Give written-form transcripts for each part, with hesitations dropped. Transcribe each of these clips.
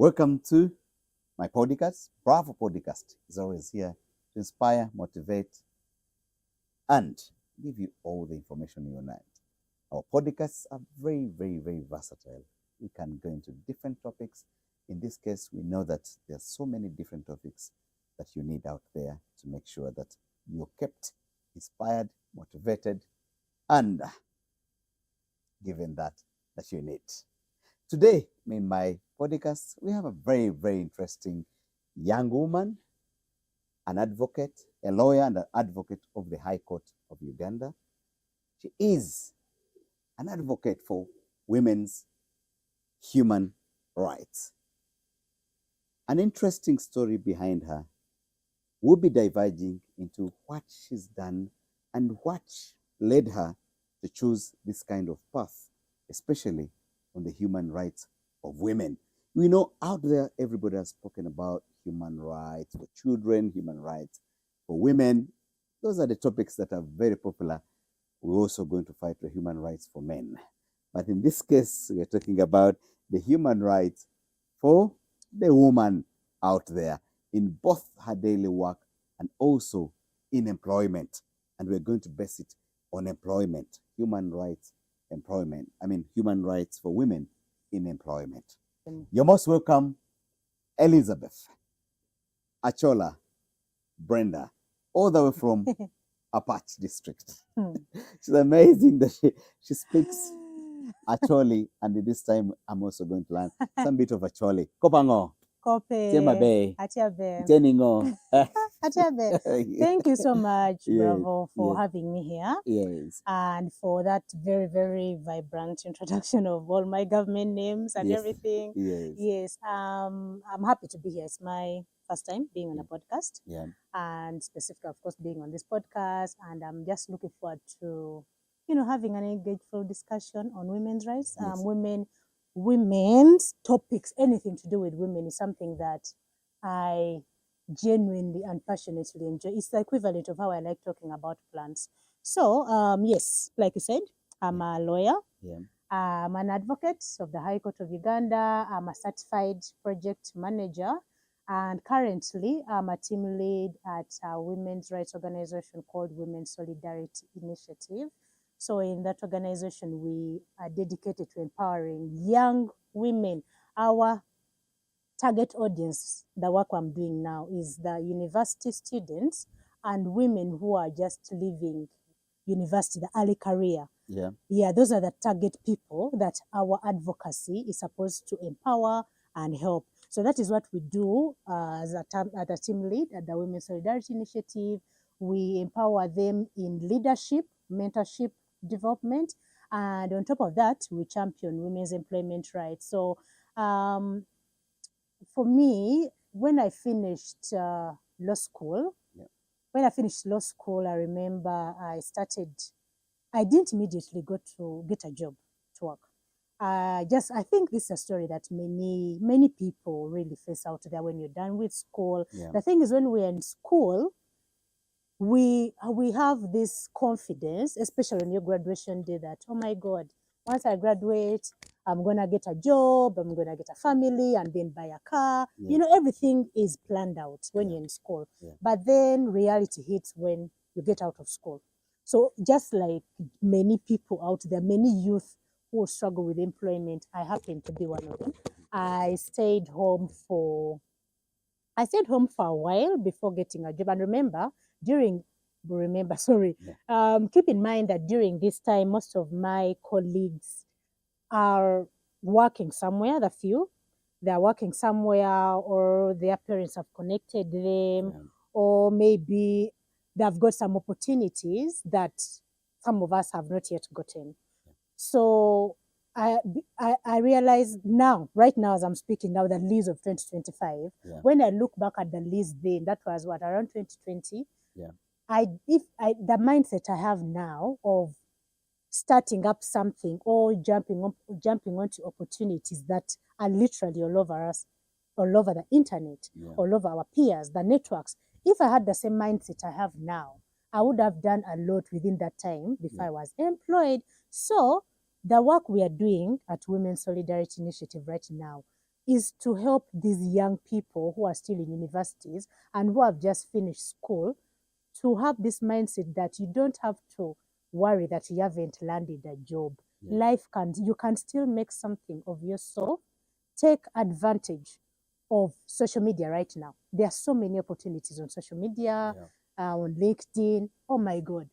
Welcome to my podcast. Bravo Podcast is always here to inspire, motivate, and give you all the information you need. Our podcasts are very versatile. We can go into different topics. In this case, we know that there are so many different topics that you need out there to make sure that you're kept inspired, motivated, and given that you need. Today, in my podcast, we have a very interesting young woman, an advocate, a lawyer and an advocate of the High Court of Uganda. She is an advocate for women's human rights. An interesting story behind her. We'll be diverging into what she's done and what led her to choose this kind of path, especially on the human rights of women. We know out there everybody has spoken about human rights for children, human rights for women. Those are the topics that are very popular. We're also going to fight for human rights for men. But in this case, we're talking about the human rights for the woman out there in both her daily work and also in employment. And we're going to base it on employment, human rights, employment. Human rights for women in employment. You're most welcome, Elizabeth Achola Brenda, all the way from Apache district. She's amazing that she speaks Acholi, and this time I'm also going to learn some bit of Acholi. Kopango. Kope. Temabe. Atiabe. Teningo. Atiabe. Thank you so much, Yes, Bravo, for yes. having me here Yes. and for that very vibrant introduction of all my government names and Yes. everything. Yes. Yes. I'm happy to be here. It's my first time being on a podcast, Yeah. and specifically, of course, being on this podcast. And I'm just looking forward to, having an engageful discussion on women's rights. Yes. Women's topics, anything to do with women is something that I genuinely and passionately enjoy. It's the equivalent of how I like talking about plants. So, yes, like you said, I'm a lawyer. Yeah. I'm an advocate of the High Court of Uganda. I'm a certified project manager. And currently, I'm a team lead at a women's rights organization called Women's Solidarity Initiative. So in that organization, we are dedicated to empowering young women. Our target audience, the work I'm doing now, is the university students and women who are just leaving university, the early career. Yeah. Yeah, those are the target people that our advocacy is supposed to empower and help. So that is what we do as a team lead at the Women's Solidarity Initiative. We empower them in leadership, mentorship, development, and on top of that, we champion women's employment rights. So for me, when I finished law school, I remember I didn't immediately go to get a job to work. I think this is a story that many people really face out there when you're done with school. Yeah. The thing is, when we're in school, we have this confidence, especially on your graduation day, that, oh my God, once I graduate, I'm going to get a job, I'm going to get a family, and then buy a car. Yeah. Everything is planned out when you're in school. Yeah. But then reality hits when you get out of school. So just like many people out there, many youth who struggle with employment, I happen to be one of them. I stayed home for a while before getting a job. And keep in mind that during this time, most of my colleagues are working somewhere, they're working somewhere, or their parents have connected them, Yeah. or maybe they've got some opportunities that some of us have not yet gotten. So I realize right now, as I'm speaking now, the list of 2025, Yeah. when I look back at the list then, that was around 2020. Yeah. The mindset I have now of starting up something or jumping onto opportunities that are literally all over us, all over the internet, Yeah. all over our peers, the networks. If I had the same mindset I have now, I would have done a lot within that time before I was employed. So the work we are doing at Women's Solidarity Initiative right now is to help these young people who are still in universities and who have just finished school to have this mindset that you don't have to worry that you haven't landed a job. Yeah. You can still make something of yourself. Take advantage of social media right now. There are so many opportunities on social media, Yeah. on LinkedIn. Oh my God.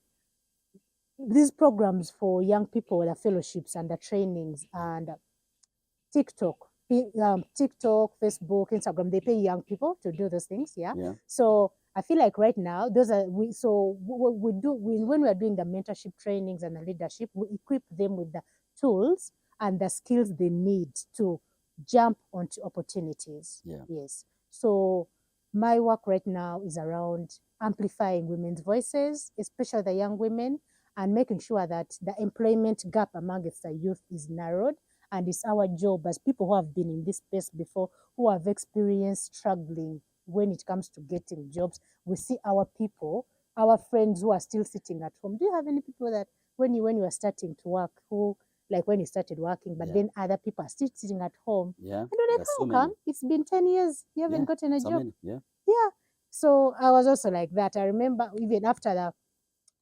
These programs for young people, the fellowships and the trainings and TikTok, TikTok, Facebook, Instagram, they pay young people to do those things. Yeah. Yeah. So I feel like right now, those are when we are doing the mentorship trainings and the leadership, we equip them with the tools and the skills they need to jump onto opportunities. Yeah. Yes. So my work right now is around amplifying women's voices, especially the young women, and making sure that the employment gap amongst the youth is narrowed. And it's our job as people who have been in this space before, who have experienced struggling when it comes to getting jobs. We see our people, our friends who are still sitting at home. Do you have any people that when you were starting to work, who like when you started working, but Yeah. then other people are still sitting at home? Yeah. And we're like, There's how so come? many. It's been 10 years, you haven't Yeah. gotten a So job. many. Yeah. Yeah. So I was also like that. I remember even after the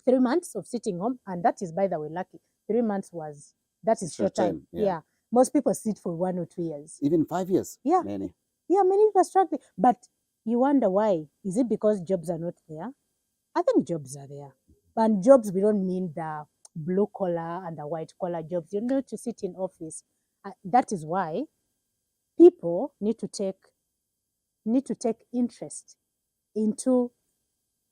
3 months of sitting home, and that is, by the way, lucky. 3 months that is short time. Yeah. Yeah. Most people sit for 1 or 2 years. Even 5 years. Yeah. Many. Yeah, many people are struggling. But you wonder why. Is it because jobs are not there? I think jobs are there. And jobs, we don't mean the blue collar and the white collar jobs. You need to sit in office. That is why people need to take interest into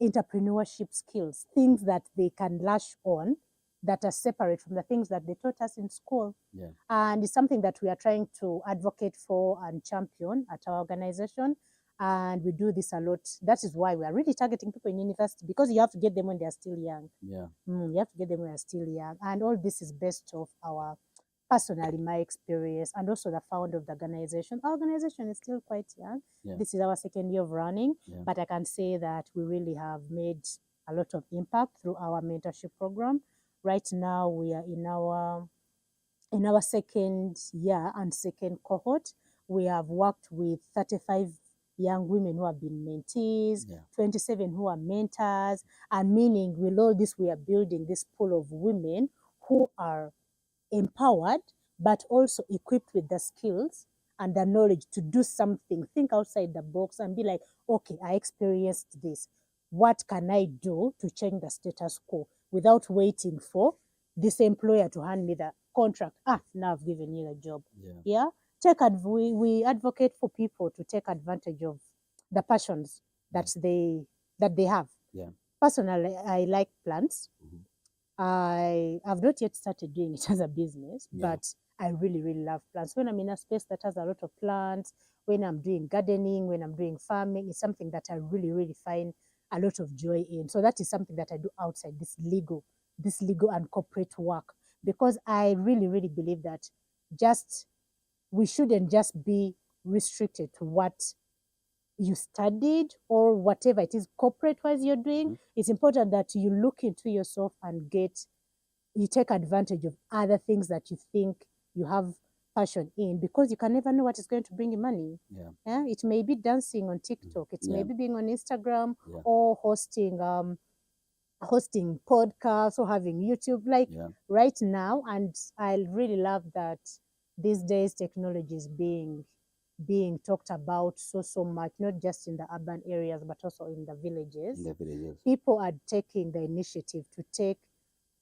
entrepreneurship skills, things that they can lash on that are separate from the things that they taught us in school. Yeah. And it's something that we are trying to advocate for and champion at our organization. And we do this a lot. That is why we are really targeting people in university, because you have to get them when they are still young. Yeah. You have to get them when they are still young. And all this is based off our personally my experience and also the founder of the organization. Our organization is still quite young. Yeah. This is our second year of running, Yeah. but I can say that we really have made a lot of impact through our mentorship program. Right now, we are in our second year and second cohort. We have worked with 35 young women who have been mentees, Yeah. 27 who are mentors, and meaning with all this, we are building this pool of women who are empowered, but also equipped with the skills and the knowledge to do something, think outside the box and be like, okay, I experienced this. What can I do to change the status quo without waiting for this employer to hand me the contract? Now I've given you a job. Yeah. We advocate for people to take advantage of the passions that they have. Yeah. Personally, I like plants. Mhm. I have not yet started doing it as a business, Yeah. but I really, really love plants. When I'm in a space that has a lot of plants, when I'm doing gardening, when I'm doing farming, it's something that I really, really find a lot of joy in. So that is something that I do outside this legal and corporate work, because I really, really believe that we shouldn't just be restricted to what you studied or whatever it is corporate wise you're doing. Mhm. It's important that you look into yourself and you take advantage of other things that you think you have passion in, because you can never know what is going to bring you money. Yeah. It may be dancing on TikTok, it may Yeah. be being on Instagram, Yeah. or hosting podcasts or having YouTube, like Yeah. right now. And I really love that these days technology is being talked about so much, not just in the urban areas, but also in the villages. In the villages. People are taking the initiative to take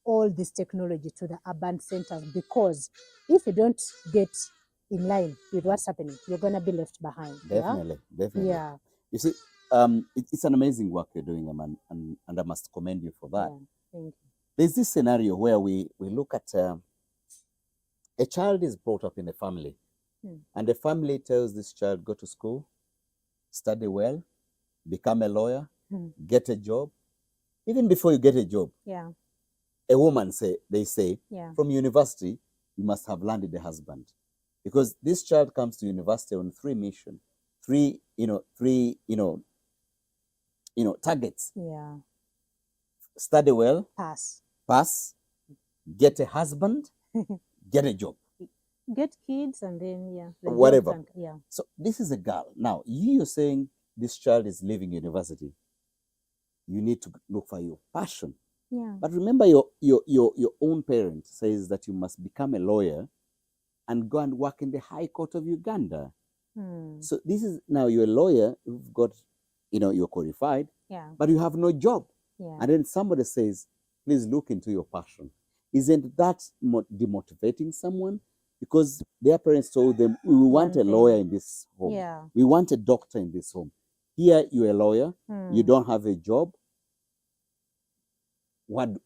all this technology to the urban centers, because if you don't get in line with what's happening, you're going to be left behind. Definitely. Definitely. Yeah. You see, it's an amazing work you're doing, man, and I must commend you for that. Yeah. Thank you. There's this scenario where we look at a child is brought up in a family, and the family tells this child, go to school, study well, become a lawyer, get a job. Even before you get a job, Yeah. a woman they say Yeah. from university you must have landed a husband, because this child comes to university on three targets: Yeah. study well, Pass. pass, get a husband, get a job. Get kids and then the job whatever. can So this is a girl. Now you're saying this child is leaving university. You need to look for your passion. yeah. But remember, your own parent says that you must become a lawyer and go and work in the High Court of Uganda. Hmm. So this is now you're a lawyer, you've got, you're qualified, Yeah. but you have no job. Yeah. And then somebody says, please look into your passion. Isn't that demotivating someone? Because their parents told them, we want a One lawyer thing. in this home. Yeah. We want a doctor in this home. Here, you're a lawyer, you Hmm. don't have a job.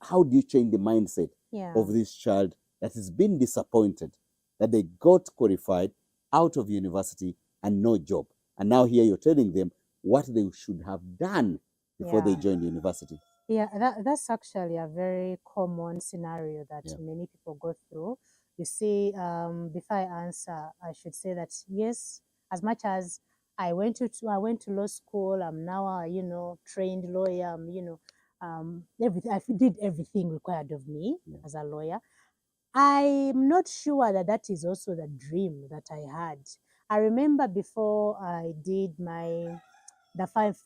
How do you change the mindset Yeah. of this child that has been disappointed that they got qualified out of university and no job? And now here you're telling them what they should have done before they Yeah. joined the university. Yeah, that's actually a very common scenario that Yeah. many people go through. You see, before I answer, I should say that yes, as much as I went to law school, I'm now a trained lawyer. Everything I did everything required of me Yeah. as a lawyer. I'm not sure that that is also the dream that I had. I remember before I did the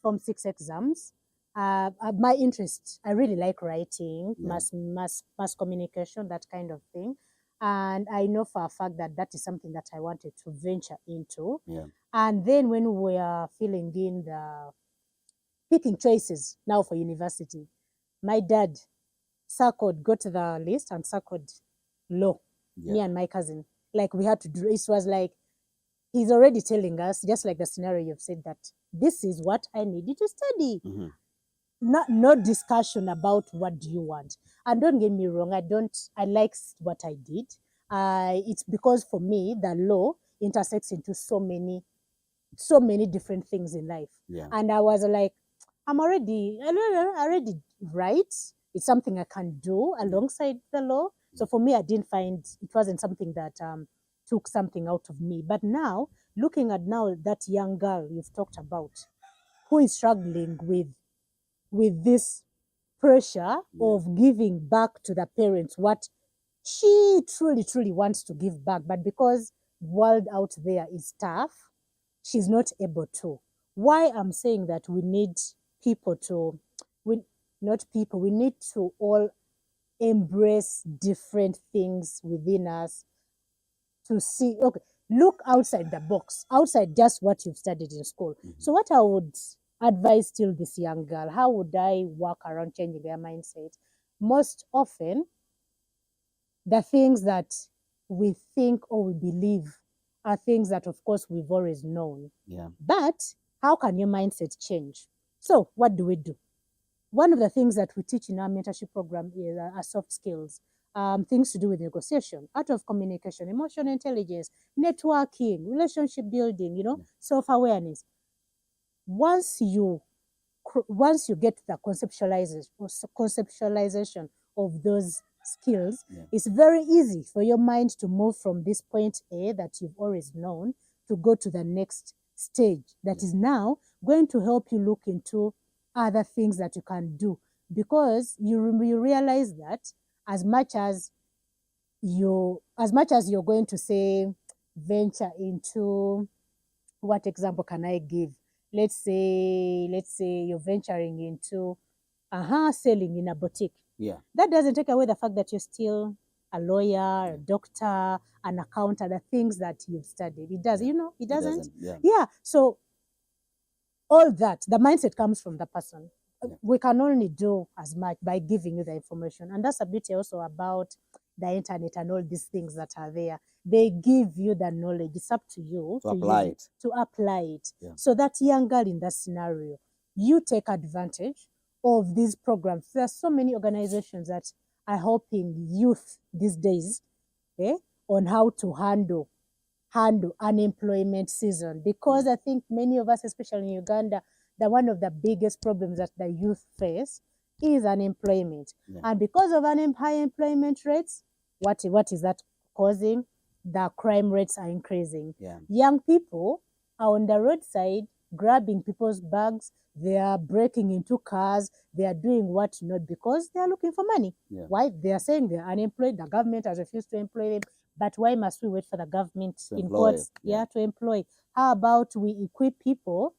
Form 6 exams, my interest, I really like writing, Yeah. mass communication, that kind of thing. And I know for a fact that that is something that I wanted to venture into. Yeah. And then when we are filling in the picking choices now for university, my dad got the list and circled law, Yeah. me and my cousin. Like we had to do, it was like, he's already telling us, just like the scenario you've said, that this is what I need you to study. Mm-hmm. No discussion about what do you want. And don't get me wrong, I like what I did. It's because for me the law intersects into so many different things in life. Yeah. And I was like, I already right. It's something I can do alongside the law. So for me, I didn't find it wasn't something that took something out of me. But now, looking at now that young girl you've talked about, who is struggling with this pressure of giving back to the parents what she truly wants to give back, but because world out there is tough, she's not able to. Why I'm saying that we need people to, we not people, we need to all embrace different things within us to see, okay, look outside the box, outside just what you've studied in school. So what I would advise still this young girl, how would I work around changing their mindset? Most often, the things that we think or we believe are things that, of course, we've always known. Yeah. But how can your mindset change? So what do we do? One of the things that we teach in our mentorship program is soft skills, things to do with negotiation, art of communication, emotional intelligence, networking, relationship building, self-awareness. Once you get the conceptualization of those skills, it's very easy for your mind to move from this point A that you've always known to go to the next stage that is now going to help you look into other things that you can do, because you realize that as much as you're going to say venture into, what example can I give? Let's say you're venturing into selling in a boutique. Yeah. That doesn't take away the fact that you're still a lawyer, a doctor, an accountant, the things that you've studied. It does, it doesn't. Yeah. So all that, the mindset comes from the person. We can only do as much by giving you the information. And that's a bit also about the internet and all these things that are there. They give you the knowledge. It's up to you to apply it. To apply it. Yeah. So that young girl in that scenario, you take advantage of these programs. There are so many organizations that are helping youth these days on how to handle unemployment season, because I think many of us, especially in Uganda, one of the biggest problems that the youth face is unemployment. And because of high employment rates, what is that causing? The crime rates are increasing. Young people are on the roadside grabbing people's bags, they are breaking into cars, they are doing what not, because they are looking for money. Why? They are saying they are unemployed, the government has refused to employ them. But why must we wait for the government, To in employ, quotes, yeah. to employ? How about we equip people,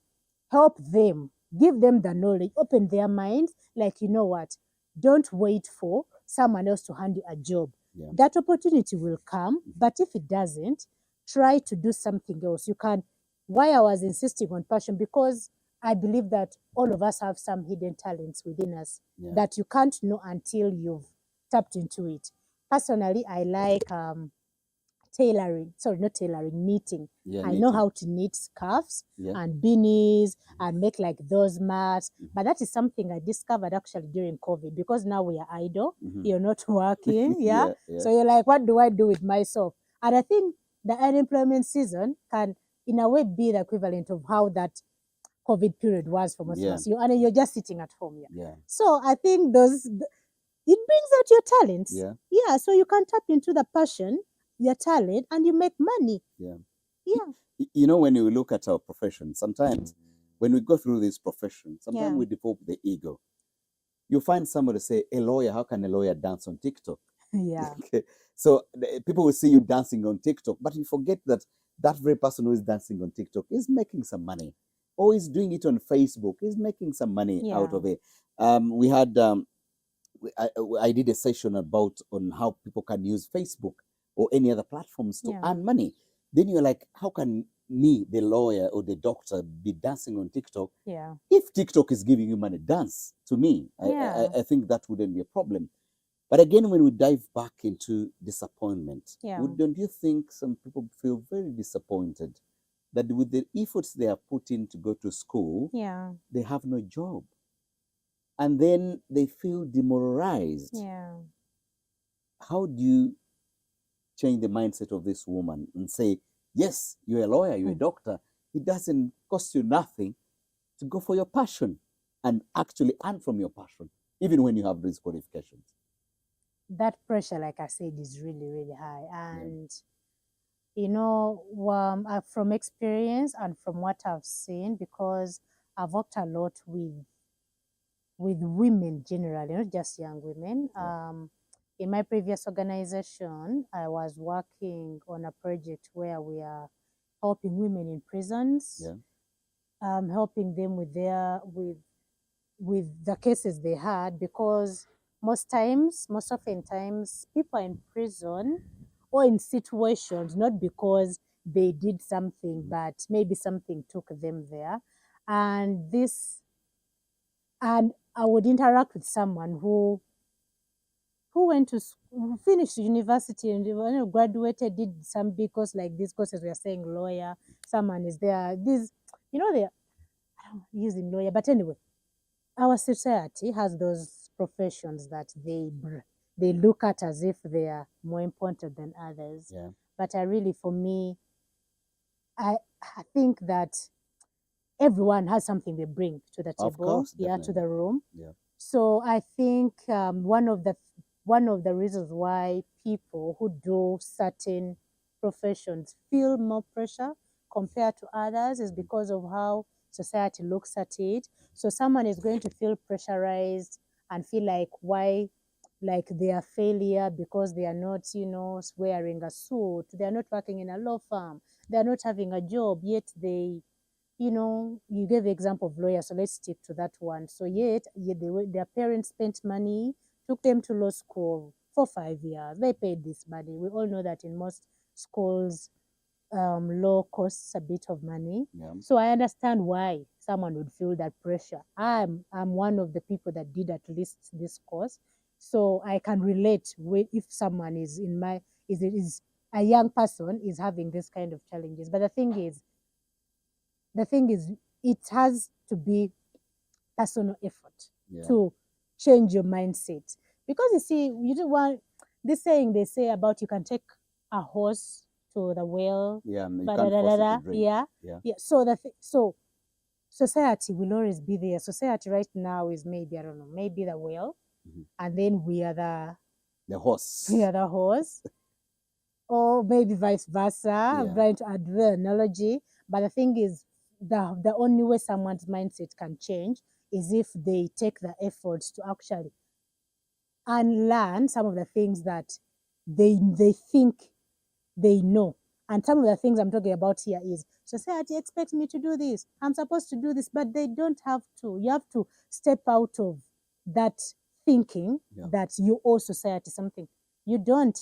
help them, give them the knowledge, open their minds, like, you know what, don't wait for someone else to hand you a job. Yeah. That opportunity will come, but if it doesn't, try to do something else. You can, why I was insisting on passion, because I believe that all of us have some hidden talents within us Yeah. that you can't know until you've tapped into it. Personally, I like tailoring, sorry, not tailoring, knitting. Yeah, I know knitting. how to knit scarves Yeah. and beanies and make like those mats. But that is something I discovered actually during COVID, because now we are idle. You're not working. Yeah. Yeah, yeah. So you're like, what do I do with myself? And I think the unemployment season can, in a way, be the equivalent of how that COVID period was for most of Yeah. us. You're just sitting at home. Yeah. Yeah. So I think it brings out your talents. Yeah. Yeah. So you can tap into the passion, your talent, and you make money. Yeah. Yeah. You know, when you look at our profession, sometimes when we go through this profession, sometimes Yeah. we develop the ego. You find somebody say, a lawyer, how can a lawyer dance on TikTok? Yeah. Okay. So people will see you dancing on TikTok, but you forget that that very person who is dancing on TikTok is making some money, or is doing it on Facebook, is making some money out Yeah. of it. We had I did a session about on how people can use Facebook or any other platforms to Yeah. earn money. Then you're like, how can me, the lawyer or the doctor, be dancing on TikTok? Yeah. If TikTok is giving you money, dance. To me, Yeah. I think that wouldn't be a problem. But again, when we dive back into disappointment, Yeah. don't you think some people feel very disappointed that with the efforts they are putting to go to school, Yeah. they have no job? And then they feel demoralized. Yeah. How do you change the mindset of this woman and say, yes, you're a lawyer, you're a doctor. It doesn't cost you nothing to go for your passion and actually earn from your passion, even when you have these qualifications. That pressure, like I said, is really, really high. Yeah. And, from experience and from what I've seen, because I've worked a lot with women generally, not just young women. Yeah. In my previous organization, I was working on a project where we are helping women in prisons, Yeah. helping them with the cases they had, because most often times, people are in prison or in situations not because they did something, but maybe something took them there. And I would interact with someone who went to who finished university and graduated, did some big course like these courses we are saying lawyer. Someone is there. They are using lawyer, but anyway, our society has those professions that they look at as if they are more important than others. Yeah. But for me, I think that everyone has something they bring to the Of table, course, to definitely. the room. Yeah. So I think one of the reasons why people who do certain professions feel more pressure compared to others is because of how society looks at it. So someone is going to feel pressurized and feel like why, like they are failure because they are not, wearing a suit, they are not working in a law firm, they are not having a job, yet you gave the example of lawyers, so let's stick to that one. So yet their parents spent money, took them to law school for 5 years. They paid this money. We all know that in most schools, law costs a bit of money. Yeah. So I understand why someone would feel that pressure. I'm one of the people that did at least this course, so I can relate with if someone is a young person is having this kind of challenges. But the thing is, it has to be personal effort Yeah. to change your mindset. Because you see, you don't want this saying they say about you can take a horse to the well, Yeah. You but can't force it to drink. yeah, Yeah. yeah. So society will always be there. Society right now is maybe, I don't know, maybe the well, and then we are The horse. the horse, or maybe vice versa. I'm Yeah. trying to add the analogy, but the thing is, the only way someone's mindset can change is if they take the efforts to actually unlearn some of the things that they think they know. And some of the things I'm talking about here is society expects me to do this. I'm supposed to do this, but they don't have to. You have to step out of that thinking Yeah. that you owe society something. You don't.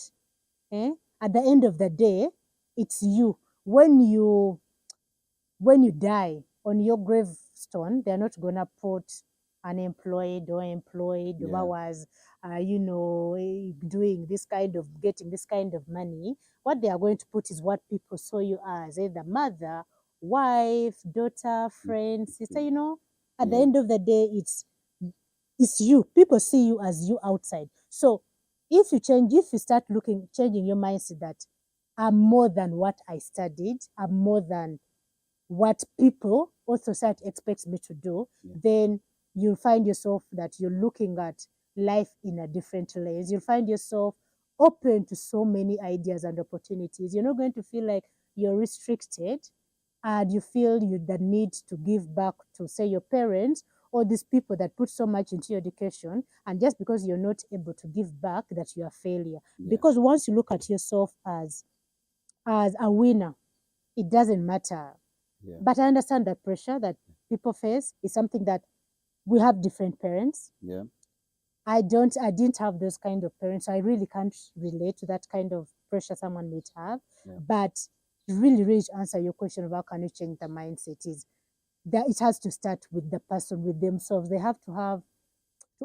Eh? At the end of the day, it's you. When you die, on your gravestone, they're not gonna put unemployed or employed Yeah. was doing this kind of getting this kind of money. What they are going to put is what people saw you as, either mother, wife, daughter, friend, sister. At the Yeah. end of the day, it's you. People see you as you outside. So if you start changing your mindset that I'm more than what I studied, I'm more than what people or society expects me to do, Yeah. then you'll find yourself that you're looking at life in a different lens. You'll find yourself open to so many ideas and opportunities. You're not going to feel like you're restricted and you feel the need to give back to, say, your parents or these people that put so much into your education, and just because you're not able to give back, that you're a failure. Yeah. Because once you look at yourself as a winner, it doesn't matter. Yeah. But I understand that pressure that people face is something that we have different parents. Yeah. I didn't have those kind of parents. So I really can't relate to that kind of pressure someone might have. Yeah. But really to answer your question about can you change the mindset is that it has to start with the person, with themselves. They have to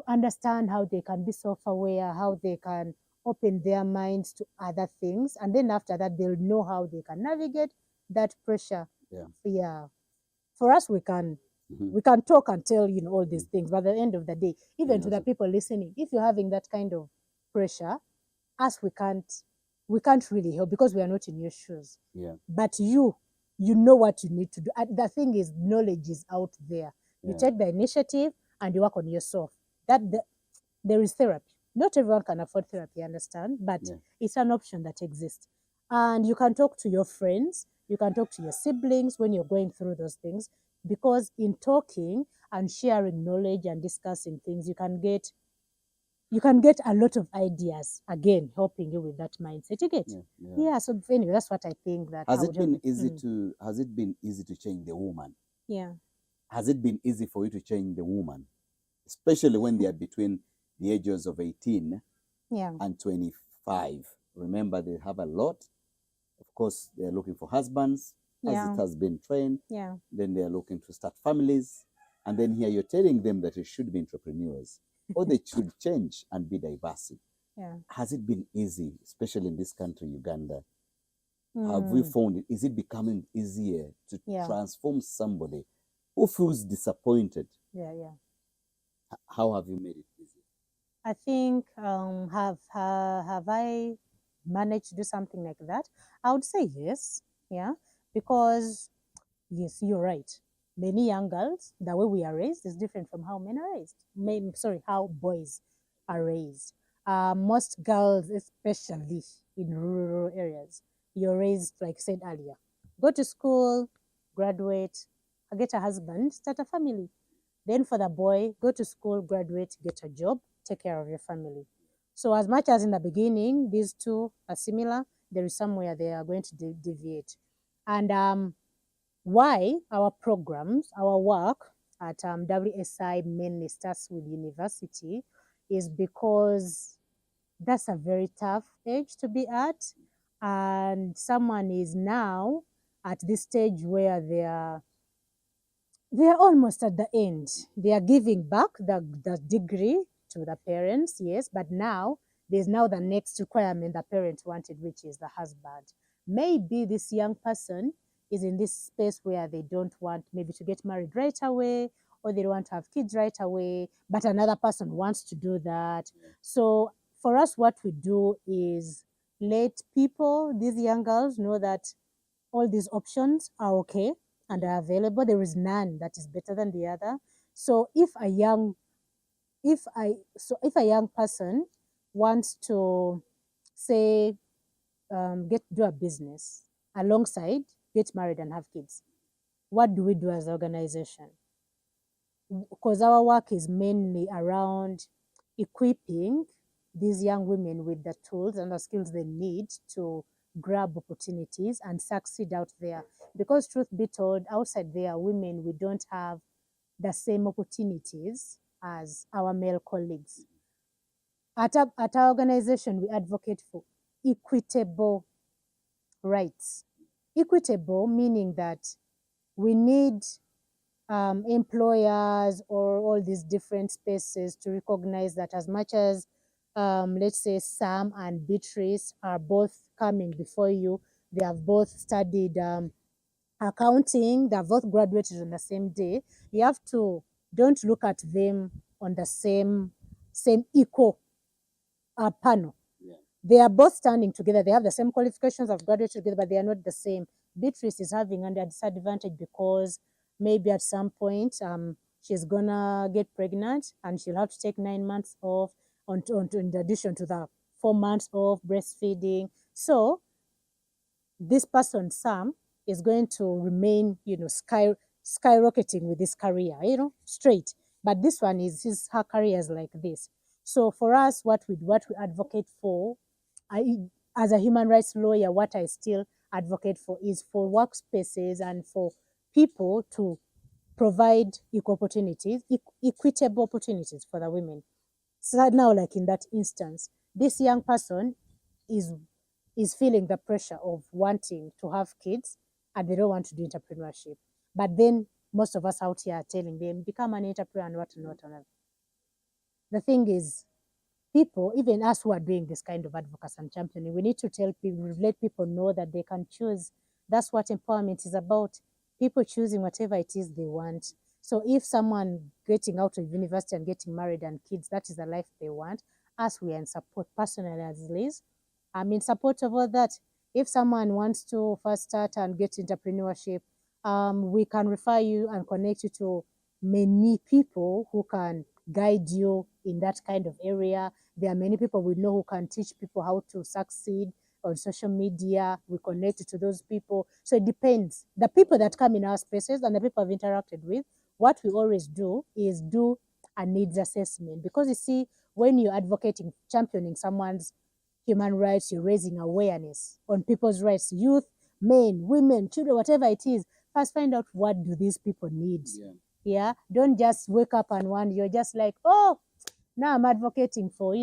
understand how they can be self-aware, how they can open their minds to other things. And then after that, they'll know how they can navigate that pressure. Yeah. Yeah. For us, we can talk and tell all these things, but at the end of the day, even to the people listening, if you're having that kind of pressure, us we can't really help because we are not in your shoes. Yeah. But you know what you need to do. And the thing is, knowledge is out there. You Yeah. take the initiative and you work on yourself. There is therapy. Not everyone can afford therapy, I understand, but Yeah. it's an option that exists. And you can talk to your friends, you can talk to your siblings when you're going through those things, because in talking and sharing knowledge and discussing things, you can get a lot of ideas, again, helping you with that mindset. You get? Yeah. Yeah. Yeah, so anyway, that's what I think that Has I it would been help. easy to has it been easy to change the woman? Yeah. Has it been easy for you to change the woman, especially when they are between the ages of 18 Yeah. and 25? Remember, they have a lot. Of course, they're looking for husbands, as Yeah. it has been trained. Yeah. Then they're looking to start families. And then here you're telling them that they should be entrepreneurs or they should change and be diverse. Yeah. Has it been easy, especially in this country, Uganda? Have we Mm. found it? Is it becoming easier to Yeah. transform somebody who feels disappointed? Yeah. Yeah. How have you made it easy? I think have I managed to do something like that? I would say yes. Yeah, because yes, you're right. Many young girls, the way we are raised is different from how men are raised. How boys are raised. Most girls, especially in rural areas, you're raised like I said earlier. Go to school, graduate, get a husband, start a family. Then for the boy, go to school, graduate, get a job, take care of your family. So as much as in the beginning, these two are similar, there is somewhere they are going to deviate. And why our programs, our work at WSI mainly starts with university is because that's a very tough age to be at. And someone is now at this stage where they are almost at the end. They are giving back the degree to the parents, yes, but now there's now the next requirement the parents wanted, which is the husband. Maybe this young person is in this space where they don't want maybe to get married right away, or they don't want to have kids right away, but another person wants to do that. So for us, what we do is let people, these young girls, know that all these options are okay and are available. There is none that is better than the other. So if a young person wants to say do a business alongside get married and have kids, what do we do as an organization? Because our work is mainly around equipping these young women with the tools and the skills they need to grab opportunities and succeed out there. Because truth be told, outside there, women, we don't have the same opportunities as our male colleagues. At our organization, we advocate for equitable rights. Equitable meaning that we need employers or all these different spaces to recognize that as much as, let's say, Sam and Beatrice are both coming before you, they have both studied accounting, they have both graduated on the same day, you have to, don't look at them on the same equal panel. Yeah. They are both standing together. They have the same qualifications of graduated together, but they are not the same. Beatrice is having a disadvantage because maybe at some point she's gonna get pregnant and she'll have to take 9 months off in addition to the 4 months of breastfeeding. So this person, Sam, is going to remain, skyrocketing with this career, straight. But this one is her career is like this. So for us, what we advocate for, as a human rights lawyer, what I still advocate for is for workspaces and for people to provide equal opportunities, equitable opportunities for the women. So now, like in that instance, this young person is is feeling the pressure of wanting to have kids and they don't want to do entrepreneurship. But then most of us out here are telling them, become an entrepreneur and what and what and what. The thing is, people, even us who are doing this kind of advocacy and championing, we need to tell people, let people know that they can choose. That's what empowerment is about. People choosing whatever it is they want. So if someone getting out of university and getting married and kids, that is the life they want, us, we are in support. Personally, as Liz, I'm in support of all that. If someone wants to first start and get entrepreneurship, we can refer you and connect you to many people who can guide you in that kind of area. There are many people we know who can teach people how to succeed on social media. We connect to those people. So it depends. The people that come in our spaces and the people I've interacted with, what we always do is do a needs assessment. Because you see, when you're advocating, championing someone's human rights, you're raising awareness on people's rights, youth, men, women, children, whatever it is. First, find out what do these people need. Yeah. Don't just wake up and one, you're just like, oh, now I'm advocating for,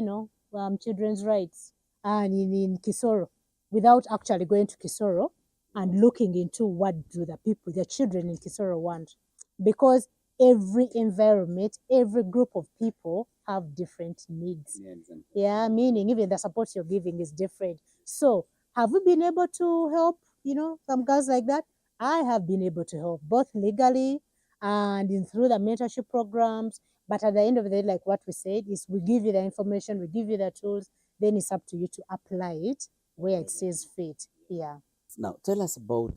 children's rights and in Kisoro without actually going to Kisoro and looking into what do the people, the children in Kisoro want. Because every environment, every group of people have different needs. Yeah, meaning even the support you're giving is different. So have we been able to help, some girls like that? I have been able to help both legally and through the mentorship programs. But at the end of the day, like what we said, is we give you the information, we give you the tools, then it's up to you to apply it where it says fit. Yeah. Now, tell us about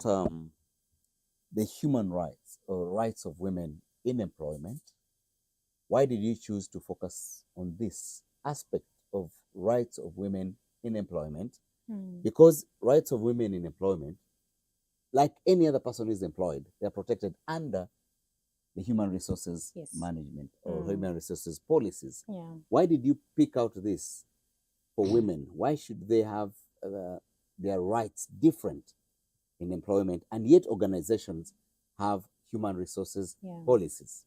the human rights or rights of women in employment. Why did you choose to focus on this aspect of rights of women in employment? Because rights of women in employment, like any other person who is employed, they are protected under the human resources management or human resources policies. Yeah. Why did you pick out this for women? Why should they have their rights different in employment, and yet organizations have human resources policies?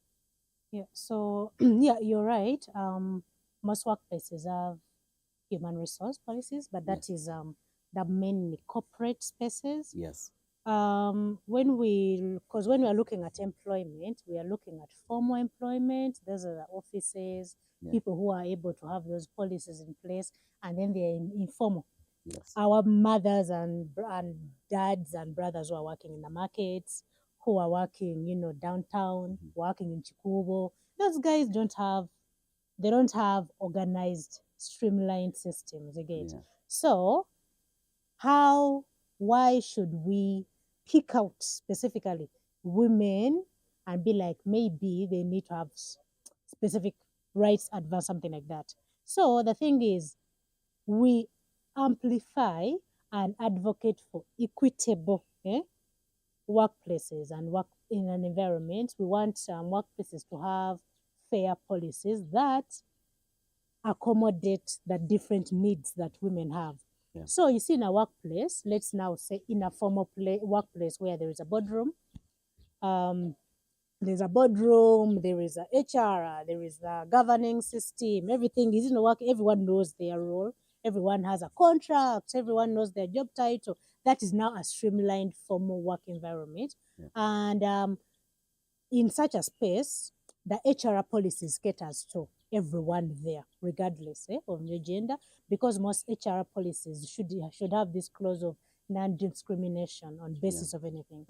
Yeah. So yeah, you're right. Most workplaces have human resource policies, but that is the mainly corporate spaces. Yes. Because when we are looking at employment, we are looking at formal employment. Those are the offices, people who are able to have those policies in place, and then they're informal. Yes. Our mothers and dads and brothers who are working in the markets, who are working, downtown, working in Chikubo. Those guys don't have organized, streamlined systems again. Yeah. So why should we pick out specifically women and be like, maybe they need to have specific rights advance, something like that? So the thing is, we amplify and advocate for equitable workplaces and work in an environment. We want workplaces to have fair policies that accommodate the different needs that women have. So you see, in a workplace, let's now say in a formal workplace where there is a boardroom, um, there's a boardroom, there is a HR, there is a governing system, everything is in the work, everyone knows their role, everyone has a contract, everyone knows their job title. That is now a streamlined formal work environment. And in such a space, the HR policies caters to everyone there, regardless of your gender, because most HR policies should have this clause of non-discrimination on basis of anything.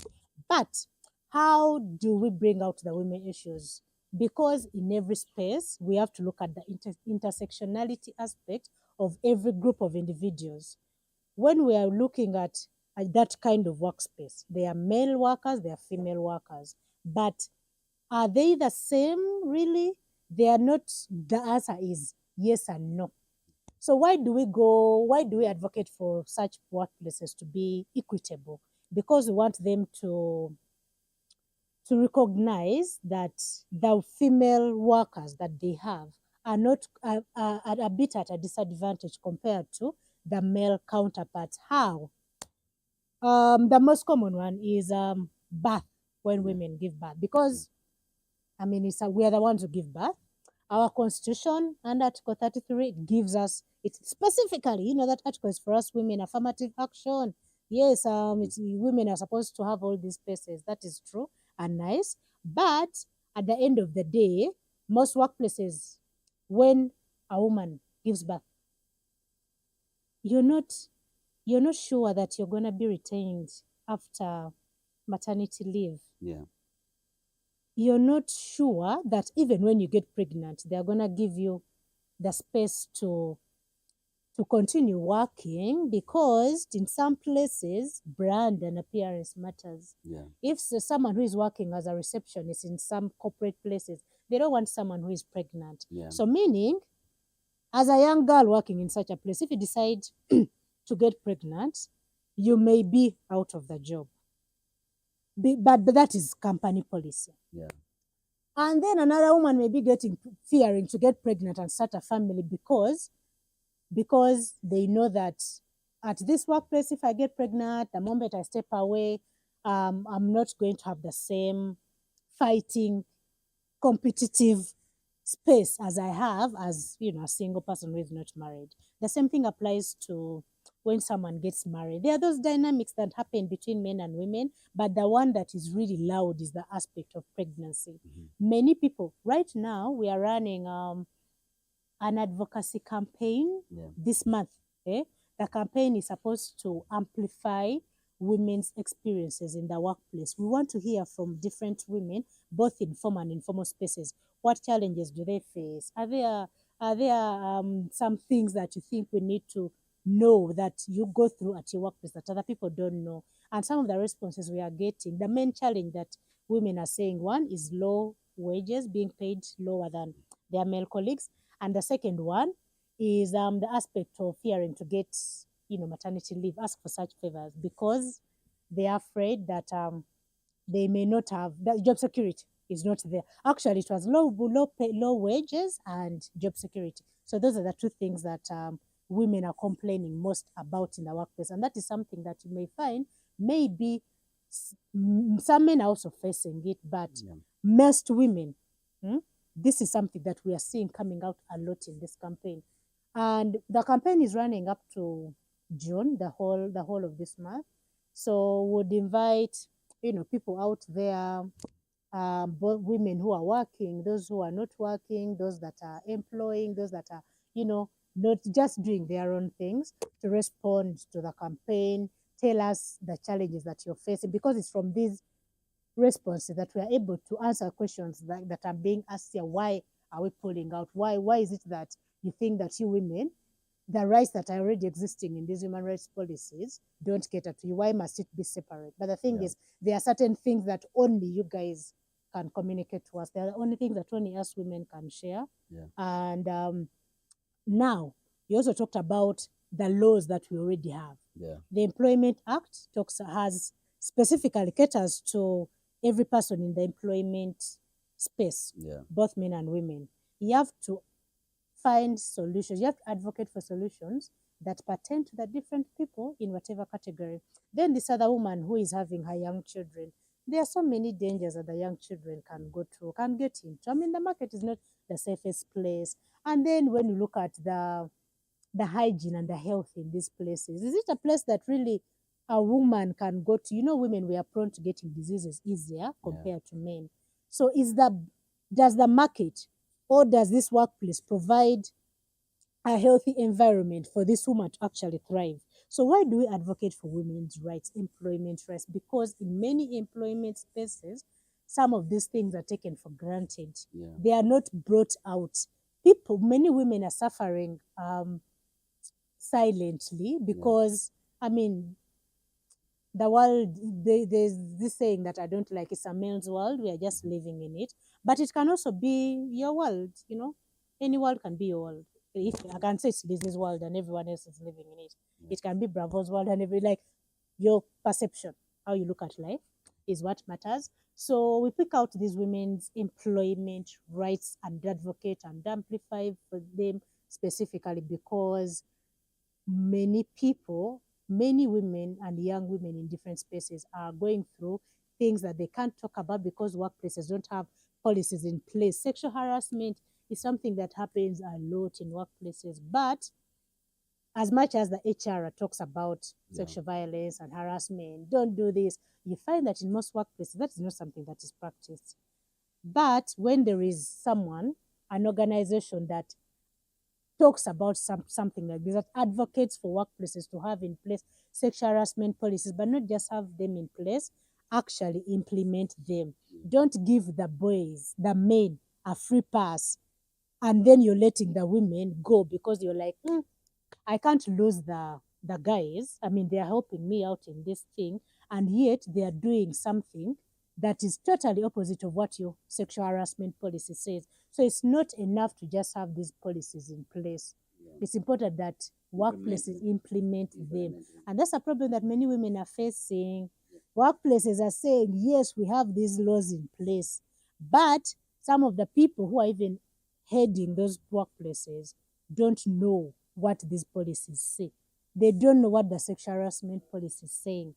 But how do we bring out the women issues? Because in every space, we have to look at the intersectionality aspect of every group of individuals. When we are looking at that kind of workspace, there are male workers, there are female workers, but are they the same really? They are not. The answer is yes and no. So why do we advocate for such workplaces to be equitable? Because we want them to recognize that the female workers that they have are not are a bit at a disadvantage compared to the male counterparts. How? The most common one is birth, when women give birth, because I mean, we are the ones who give birth. Our constitution under Article 33 gives us it specifically. You know that article is for us women, affirmative action. Yes, women are supposed to have all these spaces. That is true and nice. But at the end of the day, most workplaces, when a woman gives birth, you're not you're not sure that you're gonna be retained after maternity leave. You're not sure that even when you get pregnant, they're going to give you the space to continue working, because in some places, brand and appearance matters. If someone who is working as a receptionist in some corporate places, they don't want someone who is pregnant. So meaning, as a young girl working in such a place, if you decide to get pregnant, you may be out of the job. But that is company policy. And then another woman may be fearing to get pregnant and start a family because they know that at this workplace, if I get pregnant, the moment I step away, I'm not going to have the same fighting, competitive space as I have as a single person who is not married. The same thing applies to when someone gets married. There are those dynamics that happen between men and women, but the one that is really loud is the aspect of pregnancy. Many people, right now, we are running an advocacy campaign this month. The campaign is supposed to amplify women's experiences in the workplace. We want to hear from different women, both in formal and informal spaces. What challenges do they face? Are there some things that you think we need to know that you go through at your workplace that other people don't know? And some of the responses we are getting, the main challenge that women are saying, one is low wages, being paid lower than their male colleagues. And the second one is the aspect of fearing to get, maternity leave, ask for such favors, because they are afraid that they may not have, that job security is not there. Actually, it was low wages and job security. So those are the two things that women are complaining most about in the workplace. And that is something that you may find maybe some men are also facing it, but most women, this is something that we are seeing coming out a lot in this campaign. And the campaign is running up to June, the whole of this month. So would invite, people out there, both women who are working, those who are not working, those that are employing, those that are, not just doing their own things, to respond to the campaign, tell us the challenges that you're facing, because it's from these responses that we are able to answer questions that are being asked here. Why are we pulling out? Why is it that you think that you women, the rights that are already existing in these human rights policies don't cater to you? Why must it be separate? But the thing is, there are certain things that only you guys can communicate to us. There are the only things that only us women can share. And now, you also talked about the laws that we already have. The Employment Act has specifically caters to every person in the employment space, both men and women. You have to find solutions. You have to advocate for solutions that pertain to the different people in whatever category. Then this other woman who is having her young children, there are so many dangers that the young children can go through, can get into. I mean, the market is not the safest place. And then when you look at the hygiene and the health in these places, is it a place that really a woman can go to? You know, women, we are prone to getting diseases easier compared to men. So does the market or does this workplace provide a healthy environment for this woman to actually thrive? So why do we advocate for women's rights, employment rights? Because in many employment spaces, some of these things are taken for granted. Yeah. They are not brought out. Many women are suffering silently because, I mean, the world, there's this saying that I don't like, it's a man's world. We are just living in it. But it can also be your world, you know. Any world can be your world. If I can say it's Lizzie's world and everyone else is living in it. It can be Bravo's world and like your perception, how you look at life is what matters. So we pick out these women's employment rights and advocate and amplify for them specifically because many people, many women and young women in different spaces are going through things that they can't talk about because workplaces don't have policies in place. Sexual harassment is something that happens a lot in workplaces, but as much as the HR talks about sexual violence and harassment, don't do this, you find that in most workplaces, that is not something that is practiced. But when there is someone, an organization that talks about something like this, that advocates for workplaces to have in place sexual harassment policies, but not just have them in place, actually implement them. Don't give the boys, the men, a free pass, and then you're letting the women go because you're like, I can't lose the guys. I mean, they are helping me out in this thing, and yet they are doing something that is totally opposite of what your sexual harassment policy says. So it's not enough to just have these policies in place. It's important that workplaces implement them. And that's a problem that many women are facing. Workplaces are saying, yes, we have these laws in place, but some of the people who are even heading those workplaces don't know what these policies say. They don't know what the sexual harassment policy is saying.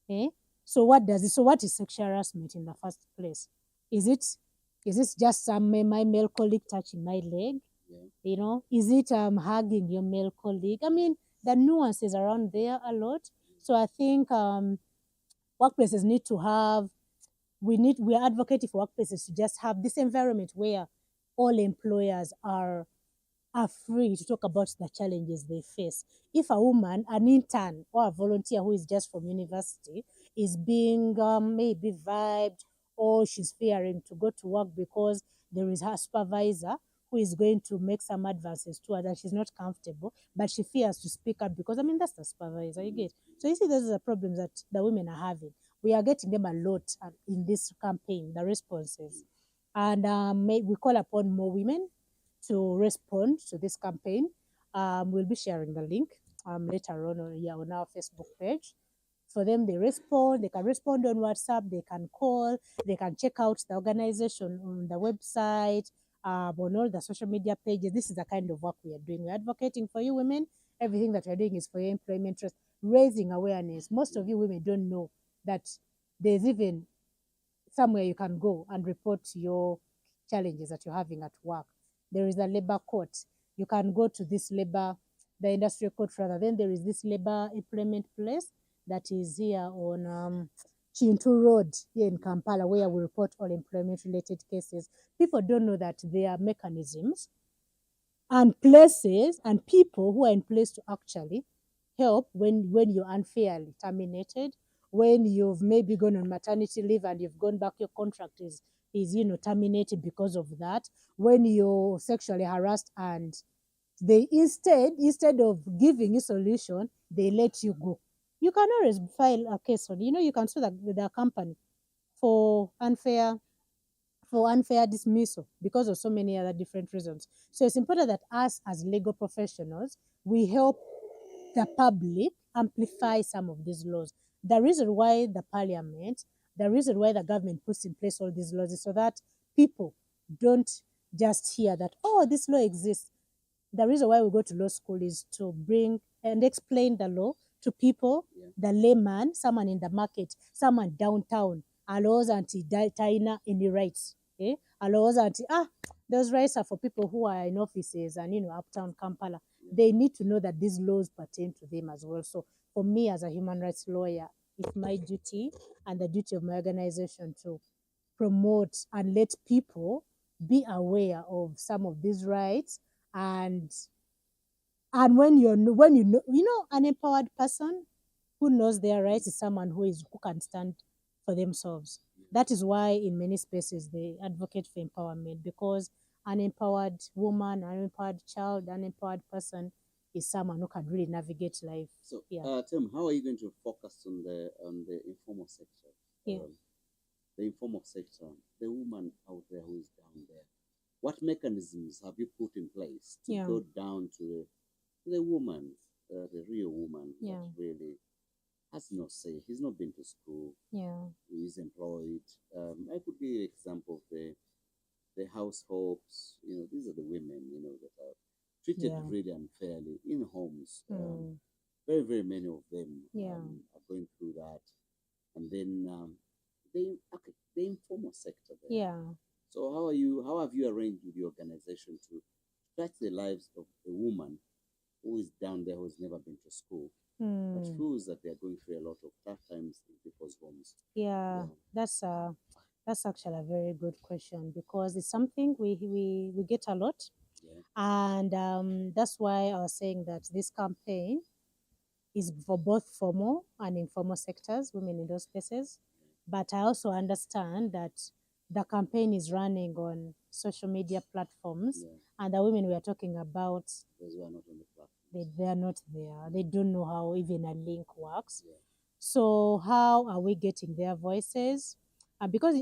Eh? So what does it? So what is sexual harassment in the first place? Is it just my male colleague touching my leg? You know, is it hugging your male colleague? I mean, the nuances around there a lot. So I think workplaces need to have. We are advocating for workplaces to just have this environment where all employers are free to talk about the challenges they face. If a woman, an intern or a volunteer who is just from university is being maybe vibed or she's fearing to go to work because there is her supervisor who is going to make some advances to her that she's not comfortable, but she fears to speak up because, I mean, that's the supervisor, you get. So you see, those are the problems that the women are having. We are getting them a lot in this campaign, the responses. And we call upon more women to respond to this campaign. We'll be sharing the link later on our Facebook page. For them, they can respond on WhatsApp, they can call, they can check out the organization on the website, on all the social media pages. This is the kind of work we are doing. We're advocating for you women. Everything that we're doing is for your employment trust, raising awareness. Most of you women don't know that there's even somewhere you can go and report your challenges that you're having at work. There is a labor court. You can go to this the industrial court rather. Then there is this labor employment place that is here on Chintu Road here in Kampala, where we report all employment related cases. People don't know that there are mechanisms and places and people who are in place to actually help when you're unfairly terminated, when you've maybe gone on maternity leave and you've gone back, your contract is terminated because of that, when you're sexually harassed and they instead of giving you solution, they let you go. You can always file a case on, you can sue the company for unfair dismissal because of so many other different reasons. So it's important that us as legal professionals, we help the public amplify some of these laws. The reason why the reason why the government puts in place all these laws is so that people don't just hear that, oh, this law exists. the reason why we go to law school is to bring and explain the law to people, Yeah. the layman, someone in the market, someone downtown. Allows anti taina any rights. Eh? Allows anti those rights are for people who are in offices and uptown Kampala. Yeah. They need to know that these laws pertain to them as well. So for me as a human rights lawyer, it's my duty and the duty of my organization to promote and let people be aware of some of these rights. And when an empowered person who knows their rights is someone who can stand for themselves. That is why in many spaces they advocate for empowerment, because an empowered woman, an empowered child, an empowered person is someone who can really navigate life. So, Yeah. Tim, how are you going to focus on the informal sector? Yeah. The informal sector, the woman out there who is down there. What mechanisms have you put in place to Yeah. go down to the woman, the real woman Yeah. that really has no say? He's not been to school. Yeah. He's employed. I could give you an example of the households. These are the women. That are treated Yeah. really unfairly in homes. Mm. Very, very many of them Yeah. are going through that. And then the informal sector there. Yeah. So how have you arranged with the organization to touch the lives of a woman who is down there, who's never been to school, but Mm. feels that they're going through a lot of tough times in people's homes? Yeah, Yeah. that's actually a very good question, because it's something we get a lot, Yeah. and that's why I was saying that this campaign is for both formal and informal sectors, women in those spaces. But I also understand that the campaign is running on social media platforms, Yeah. and the women we are talking about, Those who are not on the platform. they are not there. They don't know how even a link works. Yeah. So how are we getting their voices? Because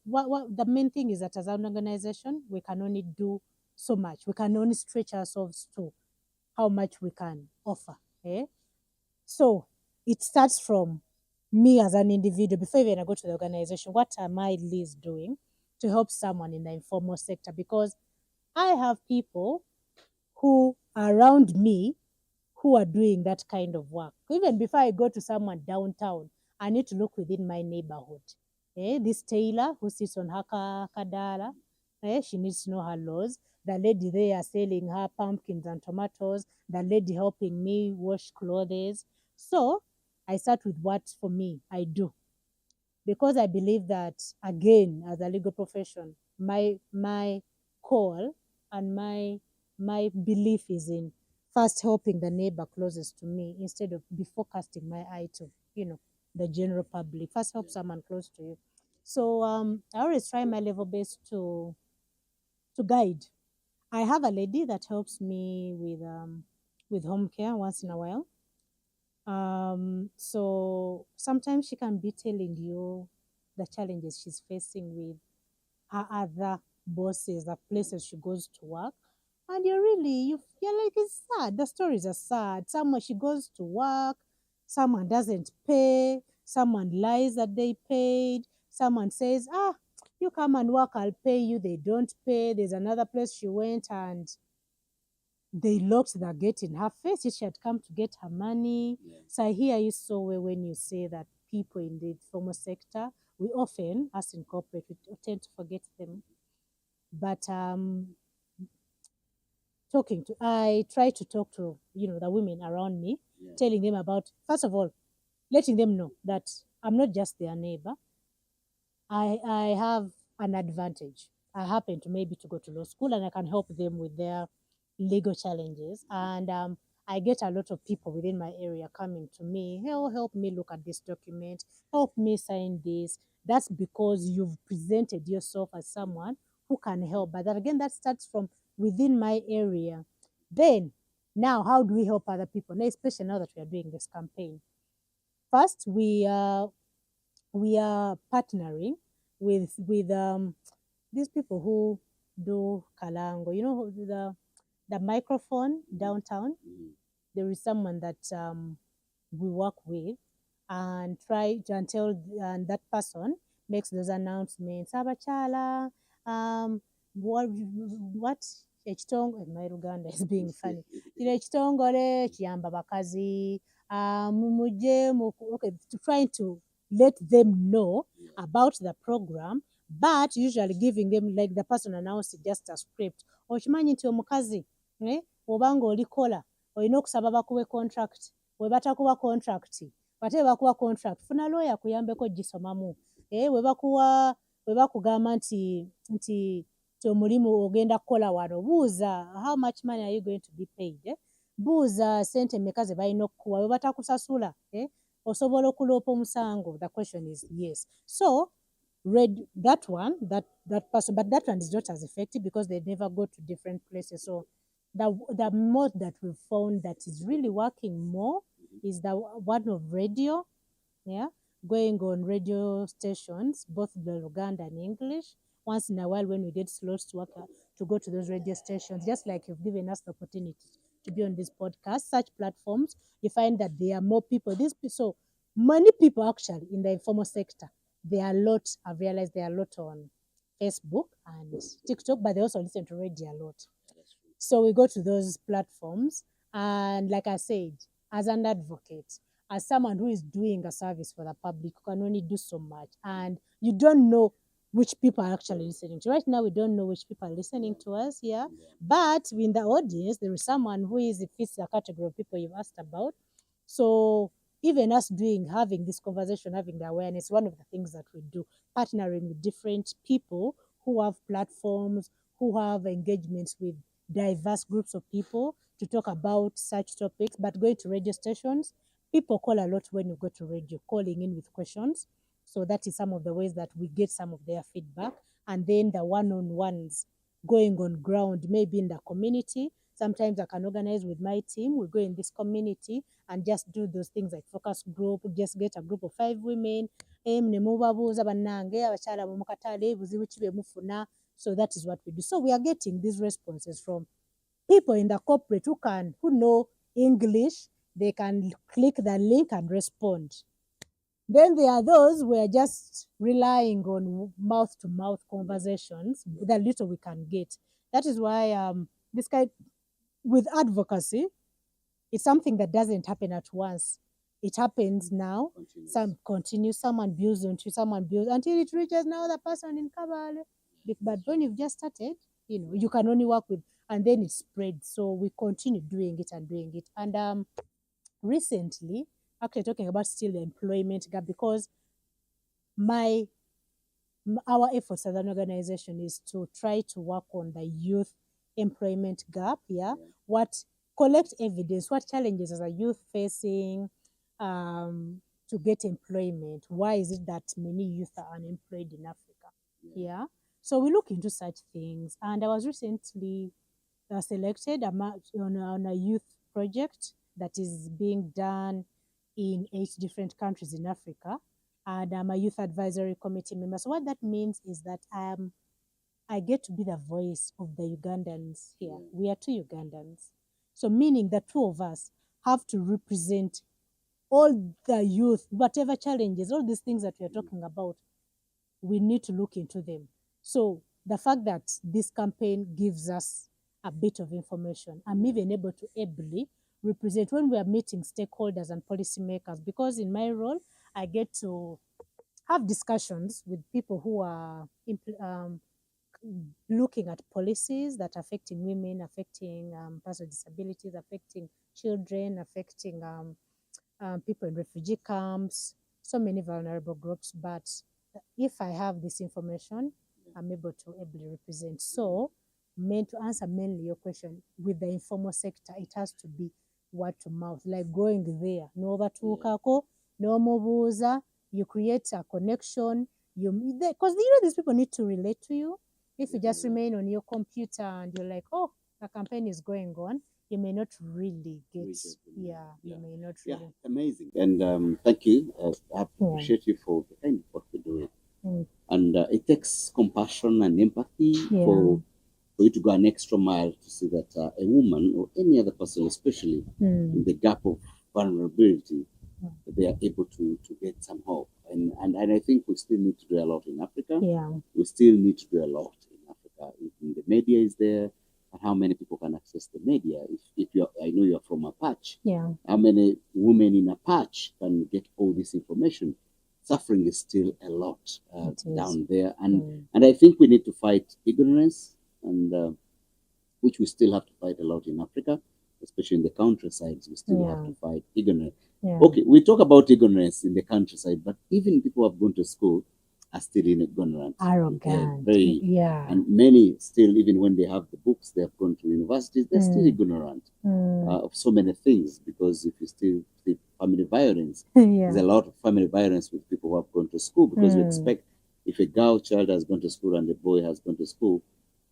what the main thing is that as an organization, we can only do so much. We can only stretch ourselves to how much we can offer. Eh? So it starts from me as an individual. Before even I go to the organization, what am I at least doing to help someone in the informal sector? Because I have people who are around me who are doing that kind of work. Even before I go to someone downtown, I need to look within my neighborhood. This tailor who sits on her kadala, she needs to know her laws. The lady there selling her pumpkins and tomatoes, the lady helping me wash clothes. So I start with what for me I do, because I believe that, again, as a legal profession, my call and my belief is in first helping the neighbor closest to me, instead of before casting my eye to the general public. First help someone close to you. So I always try my level best to guide. I have a lady that helps me with home care once in a while. So sometimes she can be telling you the challenges she's facing with her other bosses, the places she goes to work. And you're like, it's sad. The stories are sad. Someone, she goes to work, someone doesn't pay, someone lies that they paid, someone says, you come and work, I'll pay you. They don't pay. There's another place she went and they locked the gate in her face. She had come to get her money. Yeah. So I hear you so well when you say that people in the formal sector, we often, us in corporate, we tend to forget them. But I try to talk to the women around me, Yeah. telling them about, first of all, letting them know that I'm not just their neighbor. I have an advantage. I happen to maybe to go to law school, and I can help them with their legal challenges. And I get a lot of people within my area coming to me, hey, oh, help me look at this document, help me sign this. That's because you've presented yourself as someone who can help. But that, again, that starts from within my area. Then, now, how do we help other people? Now, especially now that we are doing this campaign. First, we are partnering with these people who do kalango. The microphone downtown. Mhm. There is someone that we work with and try to until and that person makes those announcements. Abachala, what ekitongole, my Luganda is being funny. Kino ekitongole kiyamba bakazi mujje okay, trying to let them know about the program, but usually giving them like the person announced just a script. Okimanyi nti omukazi obanga olikola olina okusaba bakuwe contract, we batakuwa contract ate bakuwa contract funa lawyer kuyambeko gisomamu. We bakugamba nti omulimu ogenda kukola wano, buuza how much money are you going to be paid, buuza sente mmeka ze balina okukuwa, we batakusasula osobola okuloopa omusango. The question is yes. So read that one, that person, but that one is not as effective because they never go to different places. So the mode that we've found that is really working more is the one of radio, going on radio stations, both the Luganda and English. Once in a while, when we get slots to work, to go to those radio stations, just like you've given us the opportunity to be on this podcast, such platforms, you find that there are more people. So many people actually in the informal sector, there are a lot, I've realized there are a lot on Facebook and TikTok, but they also listen to radio a lot. So we go to those platforms, and like I said, as an advocate, as someone who is doing a service for the public, you can only do so much, and you don't know which people are actually listening to. Right now, we don't know which people are listening to us here, but in the audience, there is someone who fits the category of people you've asked about. So even us having this conversation, having the awareness, one of the things that we do, partnering with different people who have platforms, who have engagements with diverse groups of people to talk about such topics, but going to radio stations, people call a lot when you go to radio, calling in with questions. So that is some of the ways that we get some of their feedback. And then the one-on-ones going on ground, maybe in the community. Sometimes I can organize with my team. We go in this community and just do those things like focus group, just get a group of 5 women. So that is what we do. So we are getting these responses from people in the corporate who know English. They can click the link and respond. Then there are those who are just relying on mouth-to-mouth conversations, the little we can get. That is why this kind, with advocacy, it's something that doesn't happen at once. It happens now. Some continues, someone builds until it reaches now the person in Kabale. But when you've just started, you can only work with, and then it spreads. So we continue doing it. And recently, actually talking about still the employment gap, because our efforts as an organization is to try to work on the youth employment gap. What collect evidence, what challenges are youth facing to get employment? Why is it that many youth are unemployed in Africa? So we look into such things, and I was recently selected on a youth project that is being done in 8 different countries in Africa, and I'm a youth advisory committee member. So what that means is that I get to be the voice of the Ugandans here. We are 2 Ugandans. So meaning the 2 of us have to represent all the youth, whatever challenges, all these things that we are talking about, we need to look into them. So the fact that this campaign gives us a bit of information, I'm even able to ably represent when we are meeting stakeholders and policymakers, because in my role, I get to have discussions with people who are looking at policies that are affecting women, affecting persons with disabilities, affecting children, affecting people in refugee camps, so many vulnerable groups. But if I have this information, I'm able to ably represent. So, to answer mainly your question, with the informal sector, it has to be word to mouth, like going there. N'obatuukako, n'omubuuza, you create a connection. Because these people need to relate to you. If you just remain on your computer and you're like, oh, the campaign is going on, you may not really get, you may not really. Yeah, amazing. And thank you. I appreciate you for the kind of work you're doing. And it takes compassion and empathy for you to go an extra mile to see that a woman or any other person, especially in the gap of vulnerability, they are able to get some hope. And I think we still need to do a lot in Africa. We still need to do a lot in Africa. The media is there. how many people can access the media. If you're, I know you're from a patch, Yeah. how many women in a patch can get all this information? Suffering is still a lot It is. down there, and I think we need to fight ignorance, and which we still have to fight a lot in Africa, especially in the countrysides. We still have Yeah. to fight ignorance. Yeah. Okay, we talk about ignorance in the countryside, but even people who have gone to school are still ignorant. Arrogant. Very, Yeah. and many still, even when they have the books, they have gone to universities, they're still ignorant of so many things, because if you still see family violence, Yeah. there's a lot of family violence with people who have gone to school, because we expect if a girl child has gone to school and a boy has gone to school,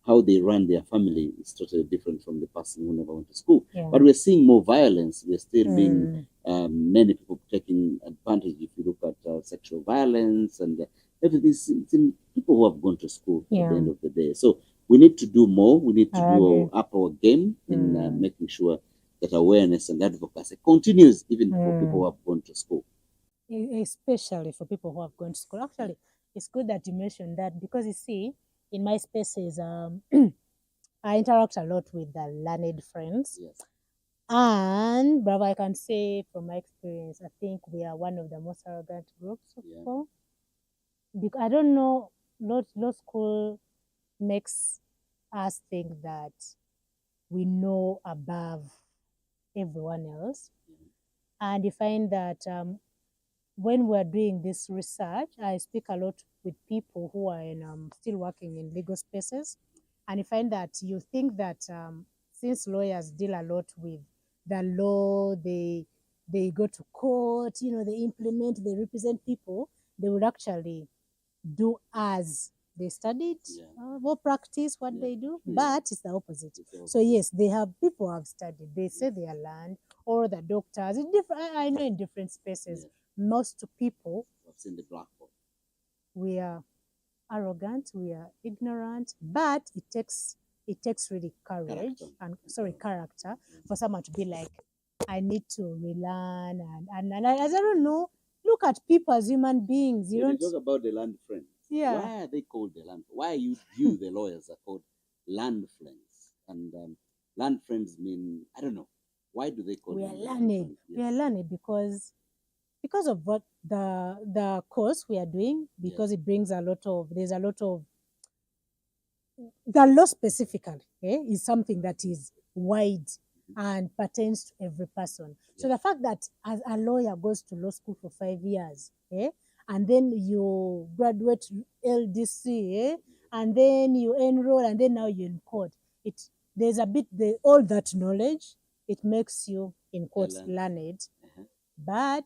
how they run their family is totally different from the person who never went to school. Yeah. But we're seeing more violence. We're still being many people taking advantage. If you look at sexual violence and everything, it's in people who have gone to school at the end of the day. So we need to do more. We need to do up our game in making sure that awareness and advocacy continues even for people who have gone to school. Especially for people who have gone to school. Actually, it's good that you mentioned that, because you see, in my spaces, I interact a lot with the learned friends. Yes. And, brother, I can say from my experience, I think we are one of the most arrogant groups of people. Because I don't know, law school makes us think that we know above everyone else. And you find that when we're doing this research, I speak a lot with people who are still working in legal spaces, and you find that you think that since lawyers deal a lot with the law, they go to court, they implement, they represent people, they would actually do as they studied or practice what they do, but it's the opposite. So yes, they have people who have studied, they say they are learned, or the doctors in different, I know in different spaces, most people What's in the blackboard? We are arrogant, we are ignorant, but it takes really courage character for someone to be like, I need to relearn, and as I don't know, look at people as human beings. You When don't you talk about the land friends, why are they called the land? Why are you the lawyers are called land friends? And land friends mean, I don't know. Why do they call we them are land learning. friends? We are learning because of what the course we are doing, because it brings there's a lot of the law specifically is something that is wide and pertains to every person. So the fact that as a lawyer goes to law school for 5 years, and then you graduate LDC, and then you enroll, and then now you're in court, there's a bit all that knowledge, it makes you in quotes learned, but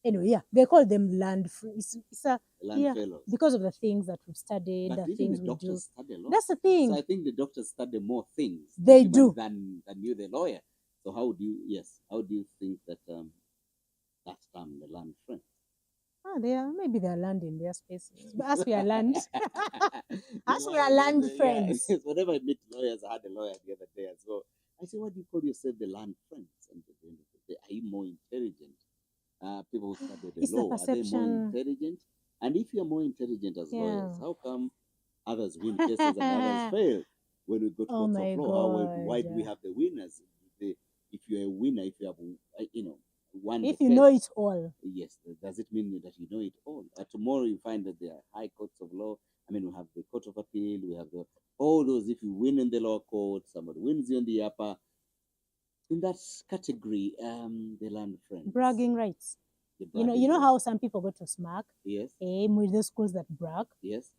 anyway, they call them land free. It's a land fellows. because of the things that we've studied, But the even things the we do. doctors study a lot. That's the thing. So I think the doctors study more things They do than you, the lawyer. So how do you think that that term, the land friend? Maybe they're land in their spaces. But as we are land, as we are land friends. Yes, whenever I meet lawyers, I had a lawyer the other day as well. I said, "What do you call yourself, the land friends?" And at the end of the day, are you more intelligent? People who study the law, are they more intelligent? And if you're more intelligent as lawyers, how come others win cases and others fail? When we go to courts of law, why do we have the winners? If you're a winner, if you have, won if the you case, know it all, yes, does it mean that you know it all? Tomorrow you find that there are high courts of law. I mean, we have the court of appeal, we have all those. If you win in the lower court, somebody wins you in the upper. In that category, the land friends. bragging rights. You know how some people go to smack. Yes. With those schools that brag. Yes.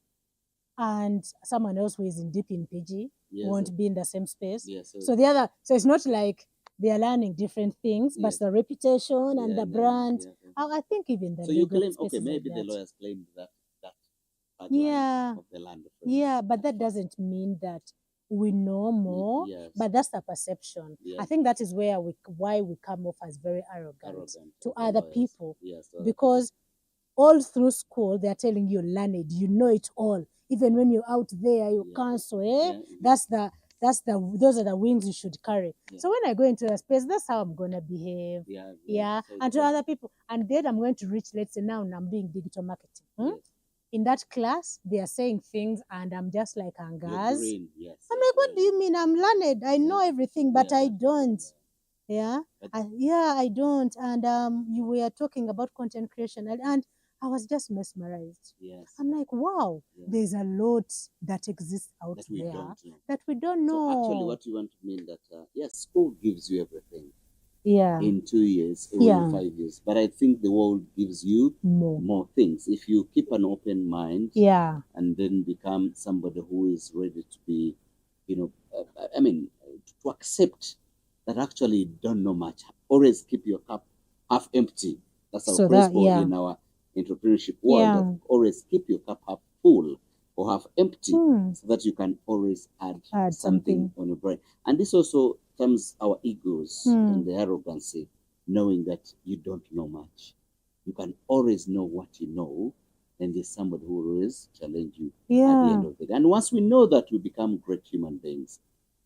And someone else who is in deep in PG won't be in the same space. Yes. So it's not like they are learning different things, but the reputation and the brand. I think even the legal you claim, spaces maybe like the that. lawyers claim that of the land friends. Yeah, but that doesn't mean that we know more. But that's the perception. I think that is why we come off as very arrogant to other people, because all through school they're telling you learned, you know it all. Even when you're out there, you counsel, those are the wings you should carry. So when I go into a space, that's how I'm gonna behave. And to other people, and then I'm going to reach, let's say now I'm doing digital marketing. in that class, they are saying things, and I'm just like, You're Angas. green, yes. I'm like, what do you mean? I'm learned. I know everything, but Yeah. I don't. Yeah. But- I don't. And you were talking about content creation, and I was just mesmerized. Yes. I'm like, wow, Yes. there's a lot that exists out That we there don't know. that we don't know. So actually, what you want to mean that yes, school gives you everything Yeah. in 2 years or Yeah. in 5 years, but I think the world gives you More. more things if you keep an open mind. Yeah. And then become somebody who is ready to be, you know, I mean, to accept that actually you don't know much. Always keep your cup half empty. That's our So that, principle yeah. in our entrepreneurship world. Yeah. That always keep your cup half full or half empty, Hmm. so that you can always add Add something on your brain. And this also comes our egos and the arrogancy, knowing that you don't know much. You can always know what you know, and there's somebody who will always challenge you at the Yeah. end of the day. And once we know that, we become great human beings.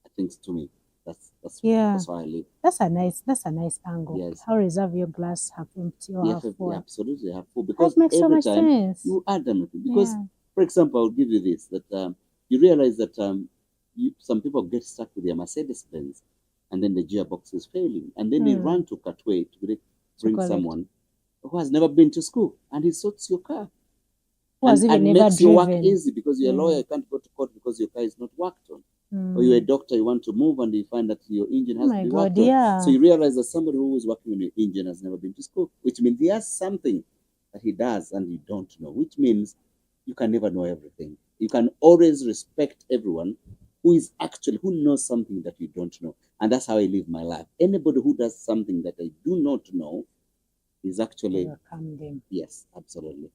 I think to me, that's Yeah. that's why I live. That's a nice angle. Yes. How reserve your glass half empty or half full. Yeah, absolutely half full. Because That makes so every much time sense. you add them. Because, Yeah. for example, I'll give you this, that you realize that some people get stuck with their Mercedes Benz, and then the gearbox is failing, and then they run to Katwe to bring collect. someone who has never been to school, and he sorts your car. Who has even and never makes your work driven. easy, because you're a lawyer, you can't go to court because your car is not worked on. Or you're a doctor, you want to move, and you find that your engine has to be worked on. So you realize that somebody who is working on your engine has never been to school, which means he has something that he does and you don't know, which means you can never know everything. You can always respect everyone who knows something that you don't know. And that's how I live my life. Anybody who does something that I do not know is actually... welcome them. Yes, absolutely.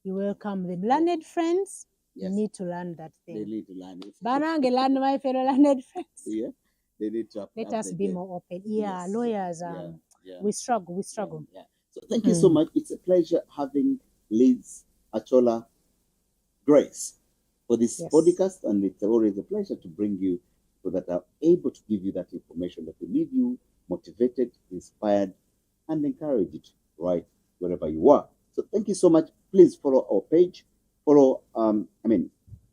You welcome them. Learned friends, Yes. need to learn that thing. They need to learn it. Banange learn my fellow learned friends. Yeah, they need to Let us be more open. Yeah, Yes. lawyers, Yeah. we struggle. Yeah. So thank you so much. It's a pleasure having Liz Achola Grace for this podcast, and it's always a pleasure to bring you so that I'm able to give you that information that will leave you motivated, inspired, and encouraged right wherever you are. So thank you so much. Please follow our page,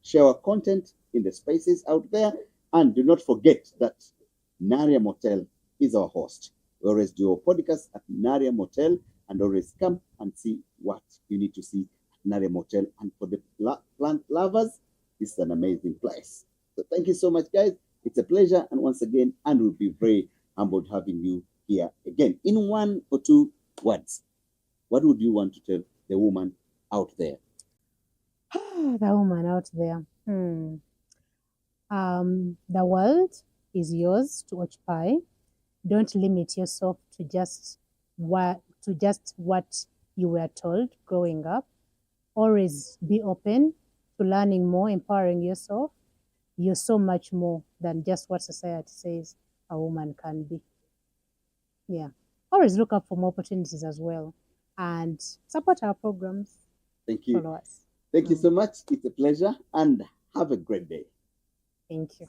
share our content in the spaces out there, and do not forget that Naria Motel is our host. We always do our podcast at Naria Motel, and always come and see what you need to see at Naria Motel. And for the plant lovers, this is an amazing place. So thank you so much, guys. It's a pleasure, and once again, and we'll be very humbled having you here again. In 1 or 2 words, what would you want to tell the woman out there? The woman out there. The world is yours to occupy. Don't limit yourself to just what you were told growing up. Always be open to learning more, empowering yourself. You're so much more than just what society says a woman can be. Yeah. Always look up for more opportunities as well, and support our programs. Thank you. Follow us. Thank you so much. It's a pleasure, and have a great day. Thank you.